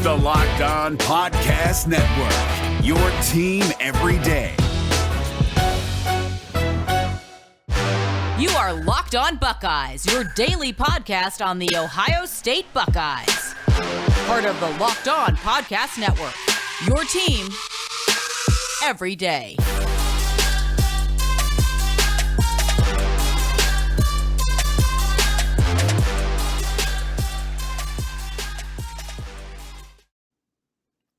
the Locked On Podcast Network, your team every day. You are Locked On Buckeyes, your daily podcast on the Ohio State Buckeyes. Part of the Locked On Podcast Network, your team every day.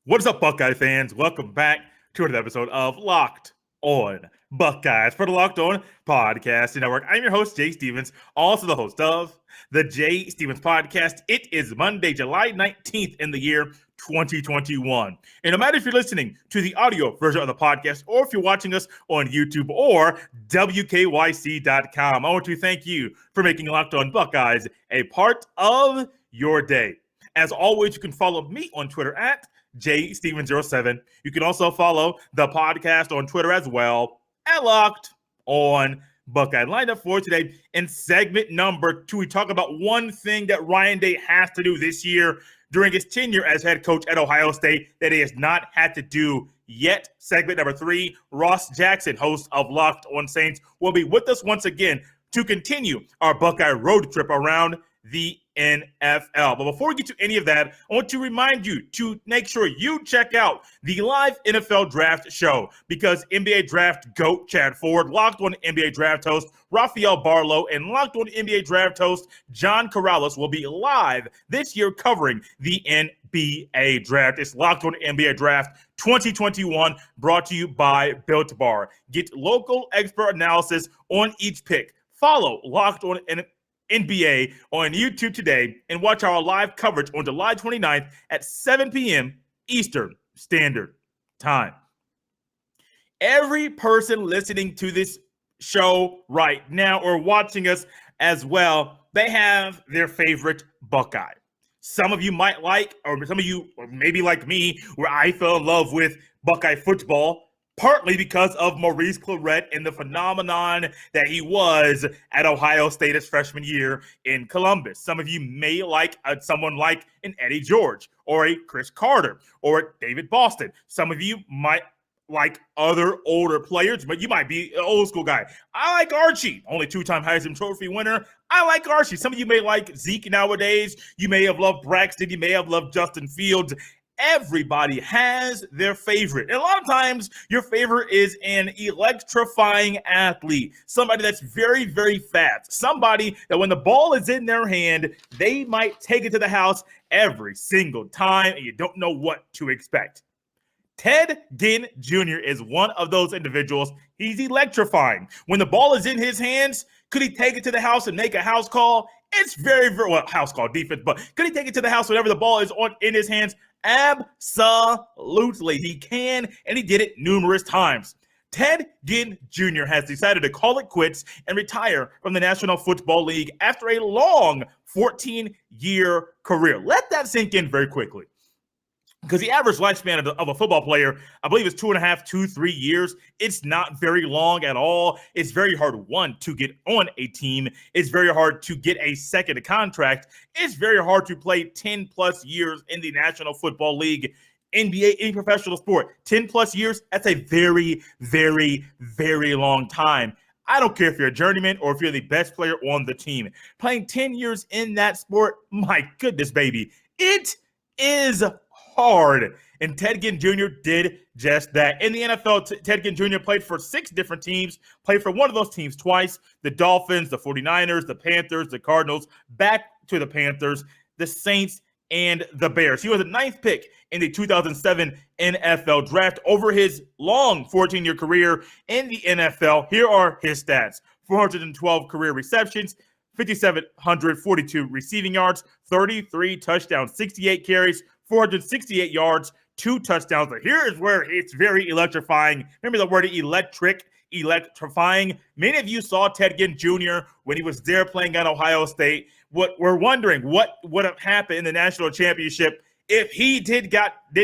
What's up, Buckeye fans? Welcome back to another episode of Locked On Buckeyes for the Locked On Podcast Network. I'm your host, Jay Stevens, also the host of the Jay Stevens Podcast. It is Monday, July 19th in the year 2021. And no matter if you're listening to the audio version of the podcast or if you're watching us on YouTube or WKYC.com, I want to thank you for making Locked On Buckeyes a part of your day. As always, you can follow me on Twitter at JStevens07. You can also follow the podcast on Twitter as well at Locked On Buckeye. Lined up for today in segment number 2, we talk about one thing that Ryan Day has to do this year during his tenure as head coach at Ohio State that he has not had to do yet. Segment number 3, Ross Jackson, host of Locked On Saints, will be with us once again to continue our Buckeye road trip around the NFL. But before we get to any of that, I want to remind you to make sure you check out the live NFL draft show because NBA draft GOAT Chad Ford, Locked On NBA draft host Rafael Barlow, and Locked On NBA draft host John Corrales will be live this year covering the NBA draft. It's Locked On NBA Draft 2021, brought to you by Built Bar. Get local expert analysis on each pick. Follow Locked On NBA on YouTube today and watch our live coverage on July 29th at 7 p.m. Eastern Standard Time. Every person listening to this show right now or watching us as well, they have their favorite Buckeye. Some of you might like, or some of you, or maybe like me, where I fell in love with Buckeye football, partly because of Maurice Clarett and the phenomenon that he was at Ohio State his freshman year in Columbus. Some of you may like someone like an Eddie George or a Chris Carter or a David Boston. Some of you might like other older players, but you might be an old school guy. I like Archie, only 2-time Heisman Trophy winner. I like Archie. Some of you may like Zeke nowadays. You may have loved Braxton. You may have loved Justin Fields. Everybody has their favorite. And a lot of times, your favorite is an electrifying athlete, somebody that's very, very fast, somebody that when the ball is in their hand, they might take it to the house every single time, and you don't know what to expect. Ted Ginn Jr. is one of those individuals. He's electrifying. When the ball is in his hands, could he take it to the house and make a house call? It's very, very, well, house call defense, but could he take it to the house whenever the ball is in his hands? Absolutely. He can, and he did it numerous times. Ted Ginn Jr. has decided to call it quits and retire from the National Football League after a long 14-year career. Let that sink in very quickly. Because the average lifespan of a football player, I believe, is 3 years. It's not very long at all. It's very hard, one, to get on a team. It's very hard to get a second contract. It's very hard to play 10-plus years in the National Football League, NBA, any professional sport. 10-plus years, that's a very, very, very long time. I don't care if you're a journeyman or if you're the best player on the team. Playing 10 years in that sport, my goodness, baby, it is hard. And Ted Ginn Jr. did just that. In the NFL, Ted Ginn Jr. played for 6 different teams, played for one of those teams twice, the Dolphins, the 49ers, the Panthers, the Cardinals, back to the Panthers, the Saints, and the Bears. He was the 9th pick in the 2007 NFL draft. Over his long 14-year career in the NFL, here are his stats. 412 career receptions, 5,742 receiving yards, 33 touchdowns, 68 carries, 468 yards, 2 touchdowns. But here is where it's very electrifying. Remember the word electrifying. Many of you saw Ted Ginn Jr. when he was there playing at Ohio State. We're wondering what would have happened in the national championship if he did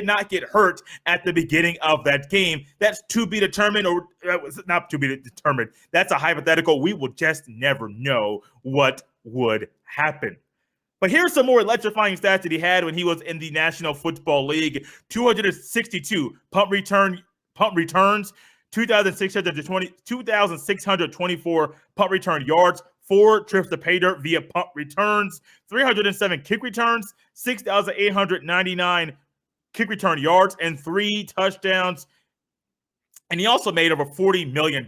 not get hurt at the beginning of that game. That's to be determined, or not to be determined. That's a hypothetical. We will just never know what would happen. But here's some more electrifying stats that he had when he was in the National Football League. 262 punt returns, 2,624 punt return yards, 4 trips to pay dirt via punt returns, 307 kick returns, 6,899 kick return yards, and 3 touchdowns. And he also made over $40 million,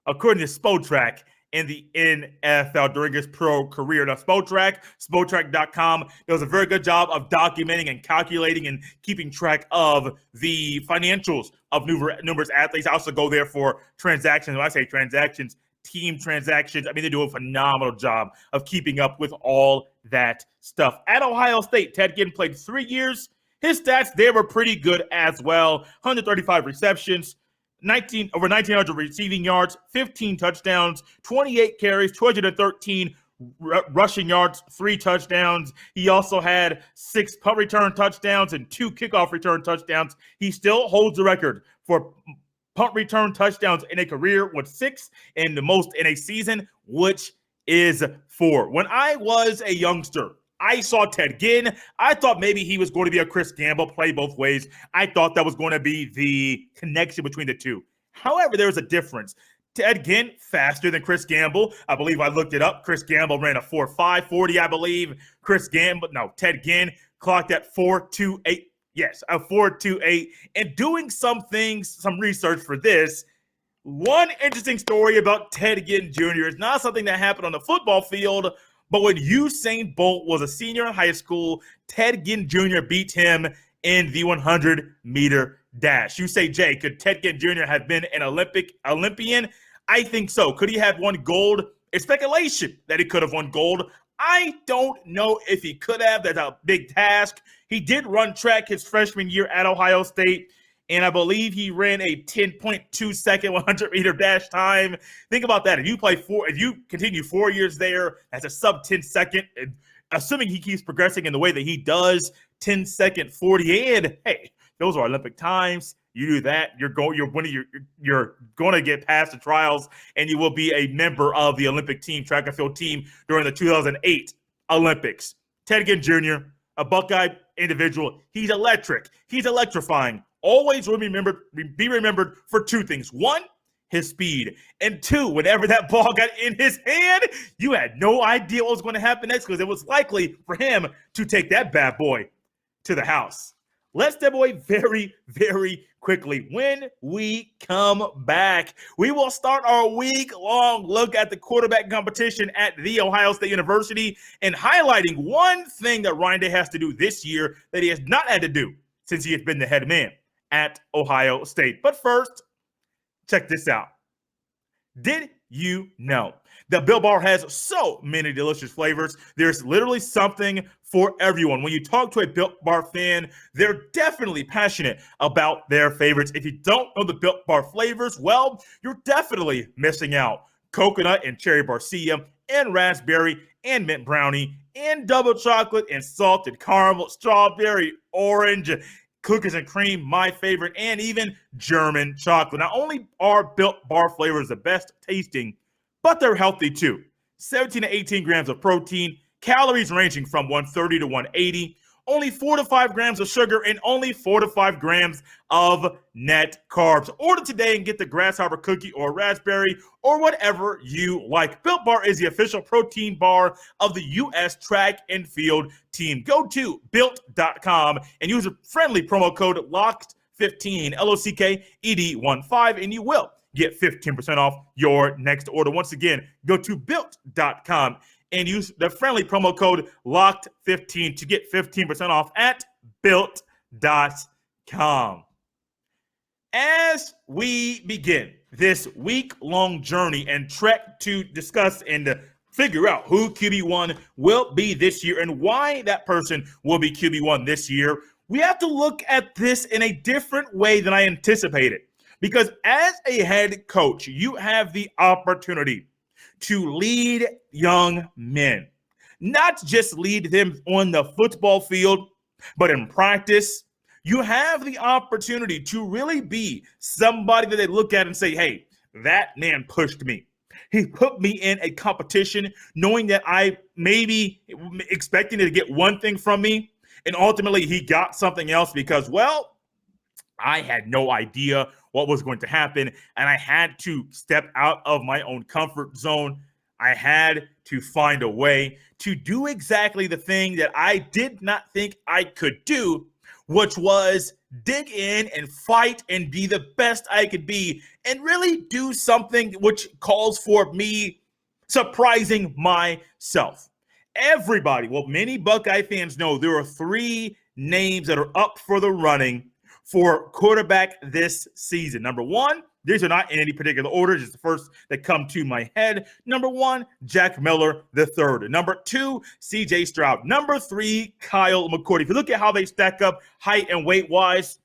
according to Spotrac, in the NFL during his pro career. Now, Spotrac.com does a very good job of documenting and calculating and keeping track of the financials of numerous athletes. I also go there for transactions. When I say transactions, team transactions, I mean, they do a phenomenal job of keeping up with all that stuff. At Ohio State, Ted Ginn played 3 years. His stats, they were pretty good as well. 135 receptions, over 1,900 receiving yards, 15 touchdowns, 28 carries, 213 rushing yards, 3 touchdowns. He also had 6 punt return touchdowns and 2 kickoff return touchdowns. He still holds the record for punt return touchdowns in a career with 6, and the most in a season, which is 4. When I was a youngster, I saw Ted Ginn. I thought maybe he was going to be a Chris Gamble, play both ways. I thought that was going to be the connection between the two. However, there's a difference. Ted Ginn, faster than Chris Gamble. I believe I looked it up. Chris Gamble ran a 4.5 40, I believe. Ted Ginn clocked at 4.28. Yes, a 4.28. And doing some research for this, one interesting story about Ted Ginn Jr. is not something that happened on the football field, but when Usain Bolt was a senior in high school, Ted Ginn Jr. beat him in the 100-meter dash. You say, Jay, could Ted Ginn Jr. have been an Olympian? I think so. Could he have won gold? It's speculation that he could have won gold. I don't know if he could have. That's a big task. He did run track his freshman year at Ohio State, and I believe he ran a 10.2 second 100-meter dash time. Think about that. If you continue 4 years there, that's a sub 10 second. Assuming he keeps progressing in the way that he does, 10 second 40. And hey, those are Olympic times. You do that, you're going to get past the trials, and you will be a member of the Olympic team, track and field team, during the 2008 Olympics. Ted Ginn Jr., a Buckeye individual. He's electric. He's electrifying. Always will be remembered for 2 things. 1, his speed. And 2, whenever that ball got in his hand, you had no idea what was going to happen next because it was likely for him to take that bad boy to the house. Let's step away very, very quickly. When we come back, we will start our week-long look at the quarterback competition at The Ohio State University and highlighting one thing that Ryan Day has to do this year that he has not had to do since he has been the head man at Ohio State. But first, check this out. Did you know that Built Bar has so many delicious flavors? There's literally something for everyone. When you talk to a Built Bar fan, they're definitely passionate about their favorites. If you don't know the Built Bar flavors, well, you're definitely missing out. Coconut and cherry barcia, and raspberry and mint brownie, and double chocolate and salted caramel, strawberry, orange, cookies and cream, my favorite, and even German chocolate. Not only are Built Bar flavors the best tasting, but they're healthy too. 17 to 18 grams of protein, calories ranging from 130 to 180, only 4 to 5 grams of sugar, and only 4 to 5 grams of net carbs. Order today and get the grasshopper cookie or raspberry or whatever you like. Built Bar is the official protein bar of the U.S. track and field team. Go to Built.com and use a friendly promo code LOCKED15, LOCKED15, and you will get 15% off your next order. Once again, go to Built.com and use the friendly promo code LOCKED15 to get 15% off at Built.com. As we begin this week-long journey and trek to discuss and figure out who QB1 will be this year and why that person will be QB1 this year, we have to look at this in a different way than I anticipated. Because as a head coach, you have the opportunity to lead young men, not just lead them on the football field, but in practice. You have the opportunity to really be somebody that they look at and say, hey, that man pushed me. He put me in a competition knowing that I maybe expecting to get one thing from me, and ultimately he got something else because, well, I had no idea what was going to happen, and I had to step out of my own comfort zone. I had to find a way to do exactly the thing that I did not think I could do, which was dig in and fight and be the best I could be and really do something which calls for me surprising myself. Everybody, well, many Buckeye fans know there are three names that are up for the running for quarterback this season. Number one, these are not in any particular order, just the first that come to my head. Number one, Jack Miller III. Number two, C.J. Stroud. Number three, Kyle McCord. If you look at how they stack up height and weight-wise,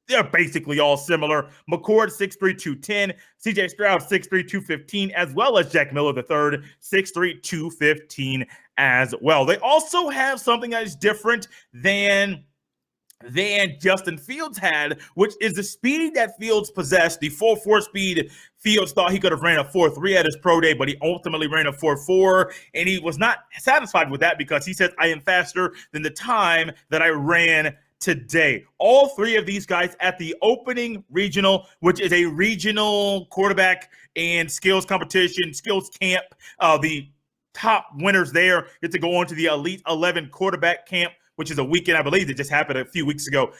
they're basically all similar. McCord, 6'3", 210. C.J. Stroud, 6'3", 215, as well as Jack Miller III, 6'3", 215 as well. They also have something that is different than Justin Fields had, which is the speed that Fields possessed, the 4.4 speed. Fields thought he could have ran a 4.3 at his pro day, but he ultimately ran a 4.4, and he was not satisfied with that because he says, I am faster than the time that I ran today. All three of these guys at the opening regional, which is a regional quarterback and skills competition, skills camp. The top winners there get to go on to the Elite 11 quarterback camp, which is a weekend, I believe, that just happened a few weeks ago,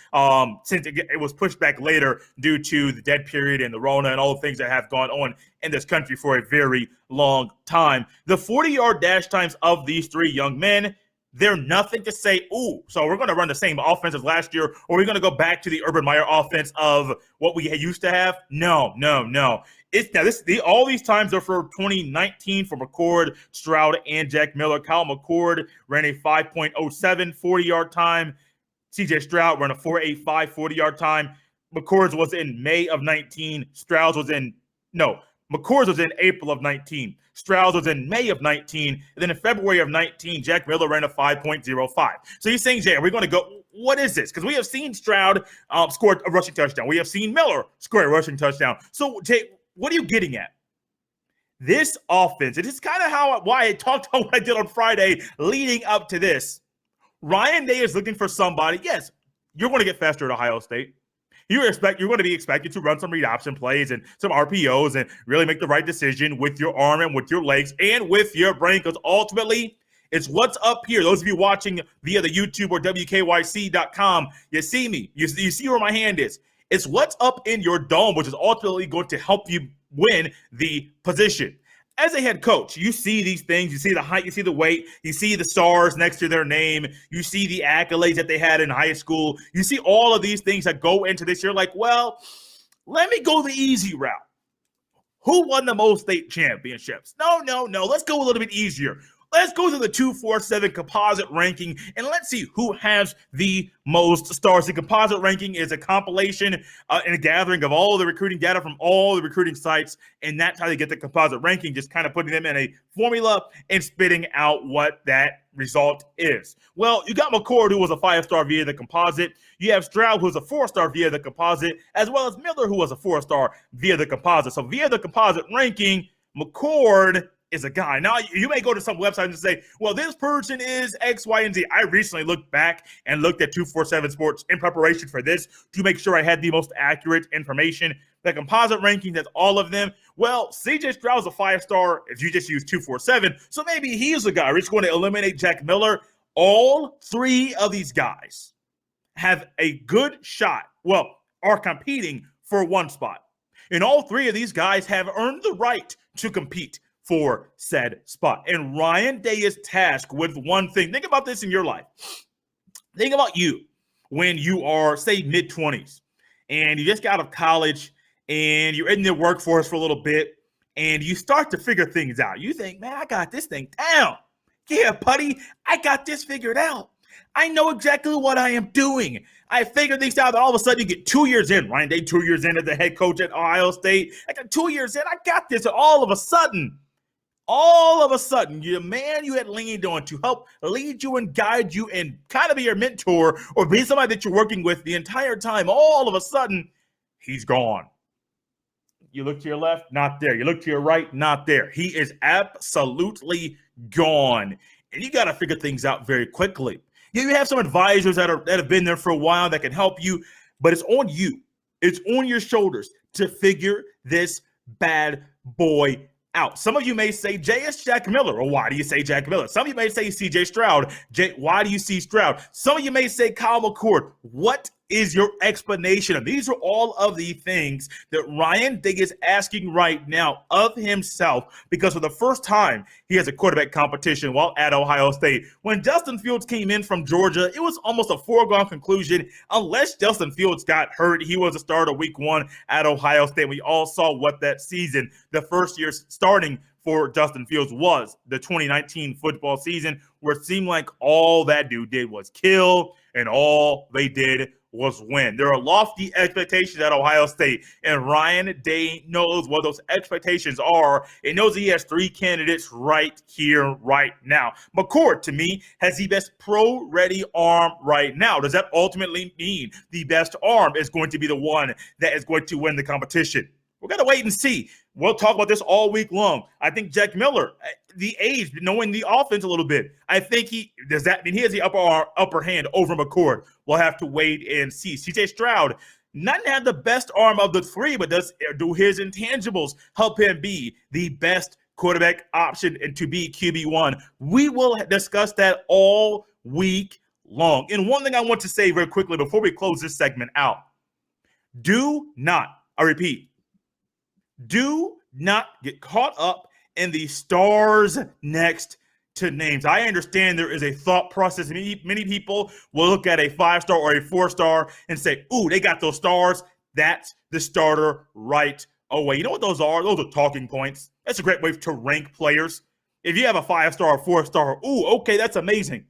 since it was pushed back later due to the dead period and the Rona and all the things that have gone on in this country for a very long time. The 40-yard dash times of these three young men, they're nothing to say, ooh, so we're going to run the same offense as last year, or we're going to go back to the Urban Meyer offense of what we used to have. No. All these times are for 2019 for McCord, Stroud, and Jack Miller. Kyle McCord ran a 5.07 40-yard time. C.J. Stroud ran a 4.85 40-yard time. McCord's was in May of 19. McCord's was in April of 19. Stroud was in May of 19. And then in February of 19, Jack Miller ran a 5.05. So you're saying, Jay, are we going to go, what is this? Because we have seen Stroud score a rushing touchdown. We have seen Miller score a rushing touchdown. So, Jay, what are you getting at? This offense, it is kind of why I talked about what I did on Friday leading up to this. Ryan Day is looking for somebody. Yes, you're going to get faster at Ohio State. You're going to be expected to run some read option plays and some RPOs and really make the right decision with your arm and with your legs and with your brain, because ultimately it's what's up here. Those of you watching via the YouTube or WKYC.com, you see me. You see where my hand is. It's what's up in your dome, which is ultimately going to help you win the position. As a head coach, you see these things. You see the height, you see the weight, you see the stars next to their name, you see the accolades that they had in high school. You see all of these things that go into this. You're like, well, let me go the easy route. Who won the most state championships? No. Let's go a little bit easier. Let's go to the 247 composite ranking, and let's see who has the most stars. The composite ranking is a compilation and a gathering of all the recruiting data from all the recruiting sites, and that's how they get the composite ranking, just kind of putting them in a formula and spitting out what that result is. Well, you got McCord, who was a 5-star via the composite. You have Stroud, who was a 4-star via the composite, as well as Miller, who was a 4-star via the composite. So via the composite ranking, McCord is a guy. Now, you may go to some website and say, well, this person is X, Y, and Z. I recently looked back and looked at 247 Sports in preparation for this to make sure I had the most accurate information. The composite ranking, that's all of them. Well, C.J. Stroud's a 5-star if you just use 247, so maybe he's the guy. We're just going to eliminate Jack Miller. All three of these guys have a good shot, are competing for one spot. And all three of these guys have earned the right to compete for said spot. And Ryan Day is tasked with one thing. Think about this in your life. Think about you when you are, say, mid-20s, and you just got out of college, and you're in the workforce for a little bit, and you start to figure things out. You think, man, I got this thing down. Yeah, buddy, I got this figured out. I know exactly what I am doing. I figured things out. All of a sudden, you get 2 years in. Ryan Day, 2 years in as the head coach at Ohio State. I got 2 years in. I got this. And all of a sudden, the man you had leaned on to help lead you and guide you and kind of be your mentor or be somebody that you're working with the entire time, all of a sudden, he's gone. You look to your left, not there. You look to your right, not there. He is absolutely gone. And you got to figure things out very quickly. You have some advisors that have been there for a while that can help you, but it's on you. It's on your shoulders to figure this bad boy out. Some of you may say, Jay, it's Jack Miller. Or why do you say Jack Miller? Some of you may say CJ Stroud. Jay, why do you see Stroud? Some of you may say Kyle McCord. What is your explanation? And these are all of the things that Ryan Day is asking right now of himself, because for the first time, he has a quarterback competition while at Ohio State. When Justin Fields came in from Georgia, it was almost a foregone conclusion. Unless Justin Fields got hurt, he was a starter week 1 at Ohio State. We all saw what that season, the first year starting for Justin Fields, was the 2019 football season, where it seemed like all that dude did was kill, and all they did was win. There are lofty expectations at Ohio State, and Ryan Day knows what those expectations are, and knows he has 3 candidates right here, right now. McCord, to me, has the best pro-ready arm right now. Does that ultimately mean the best arm is going to be the one that is going to win the competition? We're going to wait and see. We'll talk about this all week long. I think Jack Miller, the age, knowing the offense a little bit, I think does that mean he has the upper hand over McCord? We'll have to wait and see. CJ Stroud, not have the best arm of the 3, but do his intangibles help him be the best quarterback option and to be QB1? We will discuss that all week long. And one thing I want to say very quickly before we close this segment out, I repeat, do not get caught up in the stars next to names. I understand there is a thought process. Many people will look at a 5-star or a 4-star and say, ooh, they got those stars. That's the starter right away. You know what those are? Those are talking points. That's a great way to rank players. If you have a 5-star or 4-star, ooh, okay, that's amazing.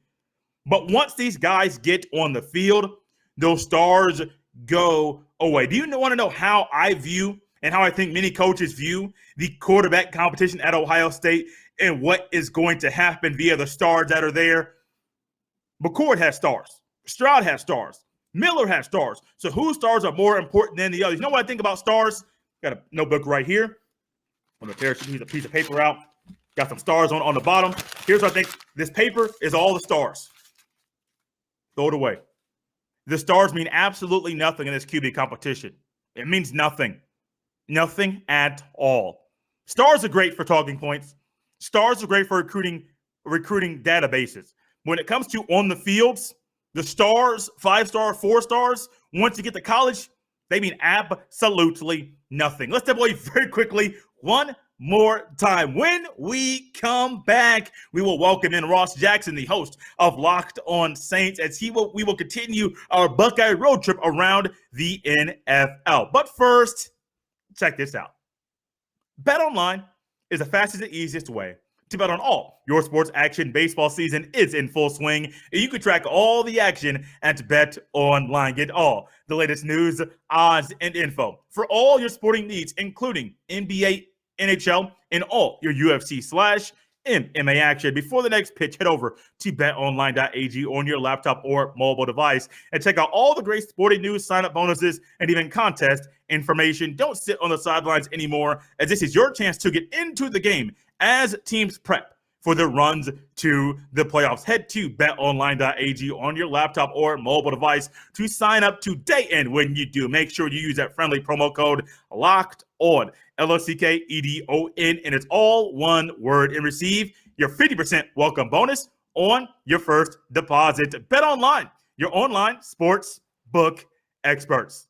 But once these guys get on the field, those stars go away. Do you want to know how I view and how I think many coaches view the quarterback competition at Ohio State and what is going to happen via the stars that are there? McCord has stars. Stroud has stars. Miller has stars. So whose stars are more important than the others? You know what I think about stars? Got a notebook right here. I'm going to tear a piece of paper out. Got some stars on the bottom. Here's what I think. This paper is all the stars. Throw it away. The stars mean absolutely nothing in this QB competition. It means nothing. Nothing at all. Stars are great for talking points. Stars are great for recruiting databases. When it comes to on the fields, the stars, 5-star, 4-stars, once you get to college, they mean absolutely nothing. Let's step away very quickly one more time. When we come back, we will welcome in Ross Jackson, the host of Locked On Saints, as we will continue our Buckeye road trip around the NFL. But first, check this out. BetOnline is the fastest and easiest way to bet on all your sports action. Baseball season is in full swing, and you can track all the action at BetOnline. Get all the latest news, odds, and info for all your sporting needs, including NBA, NHL, and all your UFC/MMA action. Before the next pitch, head over to betonline.ag on your laptop or mobile device and check out all the great sporting news, sign-up bonuses, and even contest information. Don't sit on the sidelines anymore, as this is your chance to get into the game as teams prep for their runs to the playoffs. Head to betonline.ag on your laptop or mobile device to sign up today. And when you do, make sure you use that friendly promo code LOCKEDON, LOCKEDON, and it's all one word, and receive your 50% welcome bonus on your first deposit. BetOnline, your online sports book experts.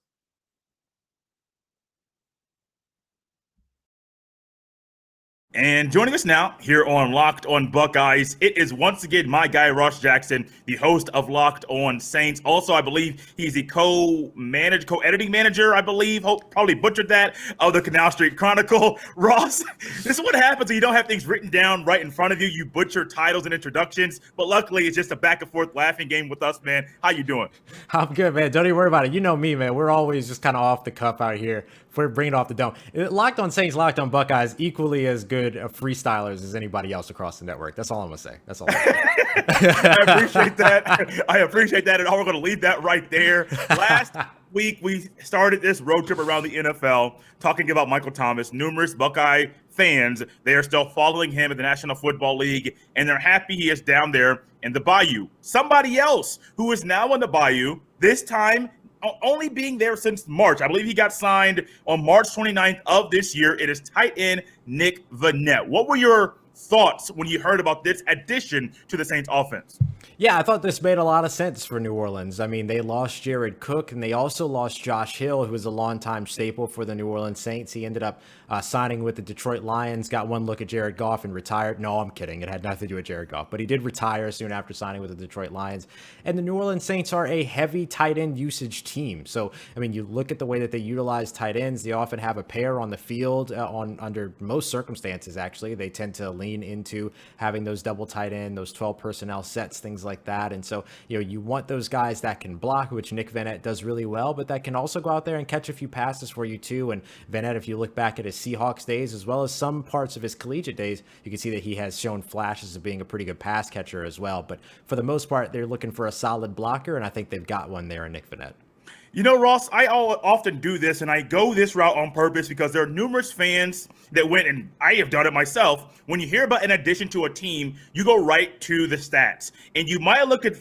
And joining us now here on Locked On Buckeyes, it is once again my guy, Ross Jackson, the host of Locked On Saints. Also, I believe he's the co-editing manager, I believe. Probably butchered that, of the Canal Street Chronicle. Ross, this is what happens when you don't have things written down right in front of you. You butcher titles and introductions. But luckily, it's just a back-and-forth laughing game with us, man. How you doing? I'm good, man. Don't even worry about it. You know me, man. We're always just kind of off the cuff out here. We're bringing it off the dome. Locked On Saints, Locked On Buckeyes, equally as good freestylers as anybody else across the network. That's all I'm going to say. That's all. I appreciate that. I appreciate that. And we're going to leave that right there. week, we started this road trip around the NFL talking about Michael Thomas. Numerous Buckeye fans, they are still following him in the National Football League, and they're happy he is down there in the Bayou. Somebody else who is now in the Bayou, this time only being there since March. I believe he got signed on March 29th of this year. It is tight end Nick Vannett. What were your thoughts when you heard about this addition to the Saints offense? Yeah, I thought this made a lot of sense for New Orleans. I mean, they lost Jared Cook, and they also lost Josh Hill, who was a longtime staple for the New Orleans Saints. He ended up signing with the Detroit Lions, got one look at Jared Goff, and retired. No, I'm kidding. It had nothing to do with Jared Goff, but he did retire soon after signing with the Detroit Lions. And the New Orleans Saints are a heavy tight end usage team. So, I mean, you look at the way that they utilize tight ends. They often have a pair on the field under most circumstances, actually. They tend to lean into having those double tight end, those 12 personnel sets, things like that. And so, you want those guys that can block, which Nick Vannett does really well, but that can also go out there and catch a few passes for you too. And Vannett, if you look back at his Seahawks days, as well as some parts of his collegiate days, you can see that he has shown flashes of being a pretty good pass catcher as well. But for the most part, they're looking for a solid blocker, and I think they've got one there in Nick Vannett. You know, Ross, I often do this, and I go this route on purpose because there are numerous fans that went, and I have done it myself. When you hear about an addition to a team, you go right to the stats. And you might look at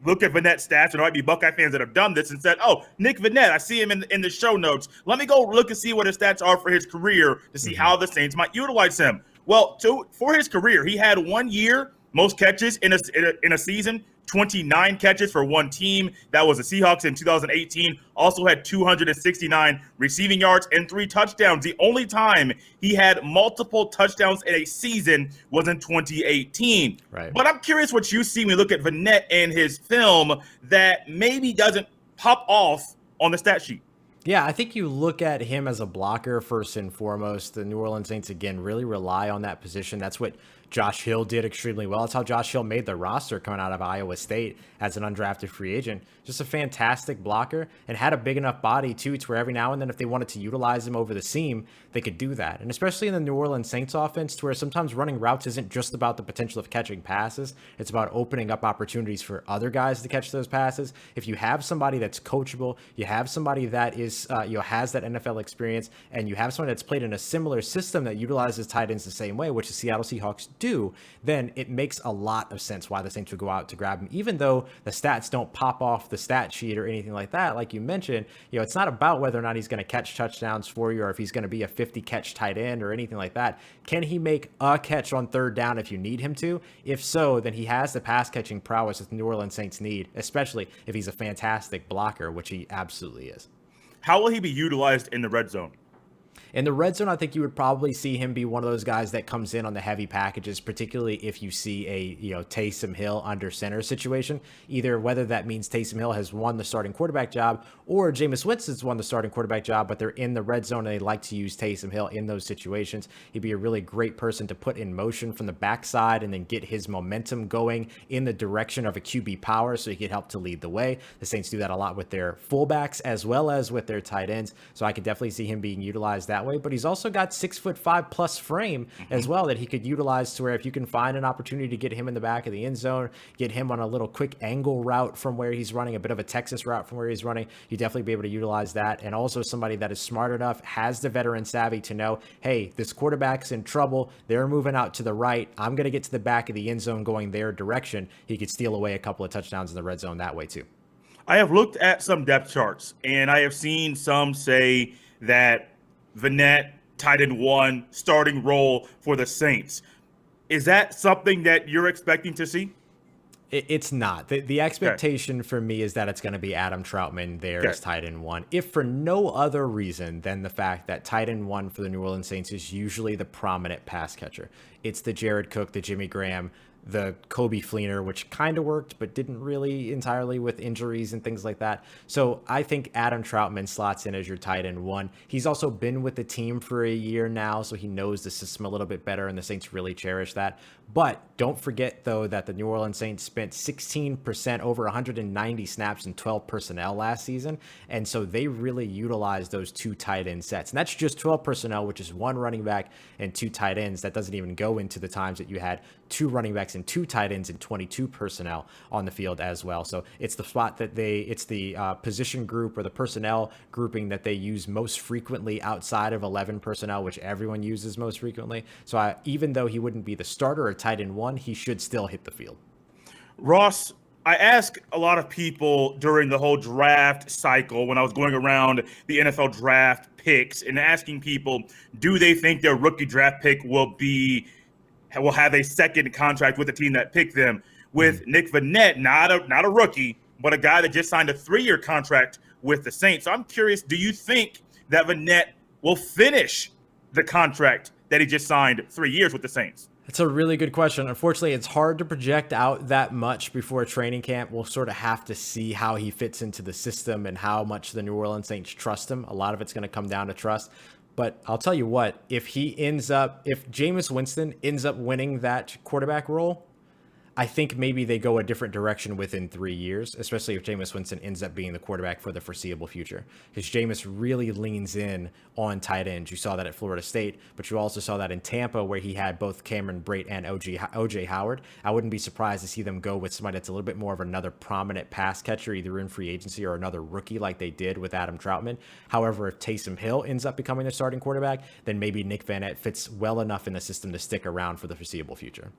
Vannett's stats, and there might be Buckeye fans that have done this and said, oh, Nick Vannett, I see him in the show notes. Let me go look and see what his stats are for his career to see how the Saints might utilize him. Well, for his career, he had 1 year, most catches in a season, 29 catches for one team. That was the Seahawks in 2018. Also had 269 receiving yards and 3 touchdowns. The only time he had multiple touchdowns in a season was in 2018. Right. But I'm curious what you see when you look at Vannett and his film that maybe doesn't pop off on the stat sheet. Yeah, I think you look at him as a blocker first and foremost. The New Orleans Saints, again, really rely on that position. That's what Josh Hill did extremely well. That's how Josh Hill made the roster coming out of Iowa State as an undrafted free agent. Just a fantastic blocker, and had a big enough body, too, to where every now and then if they wanted to utilize him over the seam, they could do that. And especially in the New Orleans Saints offense, to where sometimes running routes isn't just about the potential of catching passes. It's about opening up opportunities for other guys to catch those passes. If you have somebody that's coachable, you have somebody that is has that NFL experience, and you have someone that's played in a similar system that utilizes tight ends the same way, which the Seattle Seahawks do, then it makes a lot of sense why the Saints would go out to grab him. Even though the stats don't pop off the stat sheet or anything like that, like you mentioned, it's not about whether or not he's going to catch touchdowns for you or if he's going to be a 50 catch tight end or anything like that. Can he make a catch on third down if you need him to? If so, then he has the pass catching prowess that the New Orleans Saints need, especially if he's a fantastic blocker, which he absolutely is. How will he be utilized in the red zone? In the red zone, I think you would probably see him be one of those guys that comes in on the heavy packages, particularly if you see a Taysom Hill under center situation. Either whether that means Taysom Hill has won the starting quarterback job or Jameis Winston's won the starting quarterback job, but they're in the red zone and they like to use Taysom Hill in those situations. He'd be a really great person to put in motion from the backside and then get his momentum going in the direction of a QB power so he could help to lead the way. The Saints do that a lot with their fullbacks as well as with their tight ends, so I could definitely see him being utilized that way. But he's also got 6'5" plus frame as well that he could utilize, to where if you can find an opportunity to get him in the back of the end zone, get him on a little quick angle route from where he's running, a bit of a Texas route from where he's running, you definitely be able to utilize that. And also somebody that is smart enough, has the veteran savvy to know, hey, this quarterback's in trouble. They're moving out to the right. I'm going to get to the back of the end zone going their direction. He could steal away a couple of touchdowns in the red zone that way too. I have looked at some depth charts, and I have seen some say that Vannett, tight end 1, starting role for the Saints. Is that something that you're expecting to see? It's not. The expectation for me is that it's going to be Adam Troutman there as tight end 1, if for no other reason than the fact that tight end 1 for the New Orleans Saints is usually the prominent pass catcher. It's the Jared Cook, the Jimmy Graham, the Kobe Fleener, which kind of worked, but didn't really entirely with injuries and things like that. So I think Adam Troutman slots in as your tight end 1. He's also been with the team for a year now, so he knows the system a little bit better, and the Saints really cherish that. But don't forget, though, that the New Orleans Saints spent 16% over 190 snaps in 12 personnel last season. And so they really utilized those 2 tight end sets. And that's just 12 personnel, which is 1 running back and 2 tight ends. That doesn't even go into the times that you had 2 running backs and 2 tight ends and 22 personnel on the field as well. So it's the spot that it's the position group or the personnel grouping that they use most frequently outside of 11 personnel, which everyone uses most frequently. So even though he wouldn't be the starter or tight end 1, he should still hit the field. Ross, I ask a lot of people during the whole draft cycle when I was going around the NFL draft picks and asking people, do they think their rookie draft pick will have a second contract with the team that picked them? With Nick Vannett, not a rookie, but a guy that just signed a 3-year contract with the Saints. So I'm curious, do you think that Vannett will finish the contract that he just signed 3 years with the Saints? It's a really good question. Unfortunately, it's hard to project out that much before training camp. We'll sort of have to see how he fits into the system and how much the New Orleans Saints trust him. A lot of it's going to come down to trust. But I'll tell you what, if Jameis Winston ends up winning that quarterback role, I think maybe they go a different direction within 3 years, especially if Jameis Winston ends up being the quarterback for the foreseeable future. Because Jameis really leans in on tight ends. You saw that at Florida State, but you also saw that in Tampa where he had both Cameron Brate and OJ Howard. I wouldn't be surprised to see them go with somebody that's a little bit more of another prominent pass catcher, either in free agency or another rookie like they did with Adam Troutman. However, if Taysom Hill ends up becoming the starting quarterback, then maybe Nick Vannett fits well enough in the system to stick around for the foreseeable future.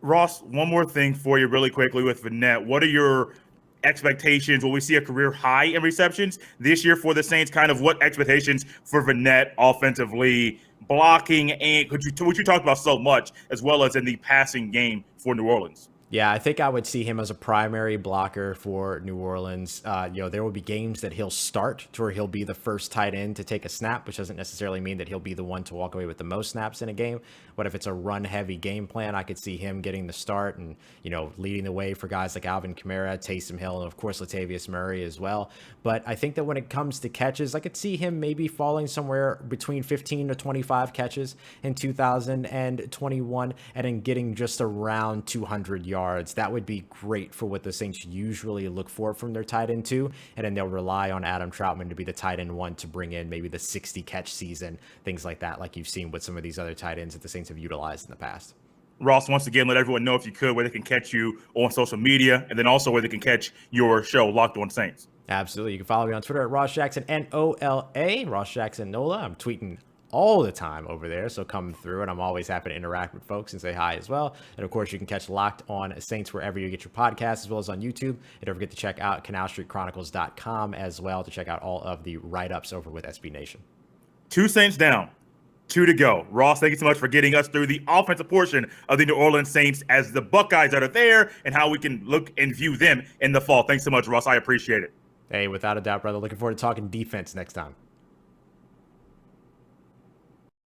Ross, one more thing for you really quickly with Vannett. What are your expectations? Will we see a career high in receptions this year for the Saints? Kind of what expectations for Vannett offensively, blocking, and which you talked about so much, as well as in the passing game for New Orleans? Yeah, I think I would see him as a primary blocker for New Orleans. There will be games that he'll start to where he'll be the first tight end to take a snap, which doesn't necessarily mean that he'll be the one to walk away with the most snaps in a game. But if it's a run-heavy game plan, I could see him getting the start and, leading the way for guys like Alvin Kamara, Taysom Hill, and of course Latavius Murray as well. But I think that when it comes to catches, I could see him maybe falling somewhere between 15 to 25 catches in 2021 and then getting just around 200 yards. That would be great for what the Saints usually look for from their tight end 2. And then they'll rely on Adam Troutman to be the tight end 1 to bring in maybe the 60 catch season, things like that, like you've seen with some of these other tight ends that the Saints have utilized in the past. Ross, once again, let everyone know, if you could, where they can catch you on social media, and then also where they can catch your show, Locked On Saints. Absolutely. You can follow me on Twitter at Ross Jackson, NOLA, Ross Jackson NOLA. I'm tweeting all the time over there, so come through, and I'm always happy to interact with folks and say hi as well. And of course, you can catch Locked On Saints wherever you get your podcasts, as well as on YouTube. And don't forget to check out CanalStreetChronicles.com as well to check out all of the write-ups over with SB Nation. 2 Saints down, 2 to go. Ross, thank you so much for getting us through the offensive portion of the New Orleans Saints as the Buckeyes that are there and how we can look and view them in the fall. Thanks so much, Ross. I appreciate it. Hey, without a doubt, brother. Looking forward to talking defense next time.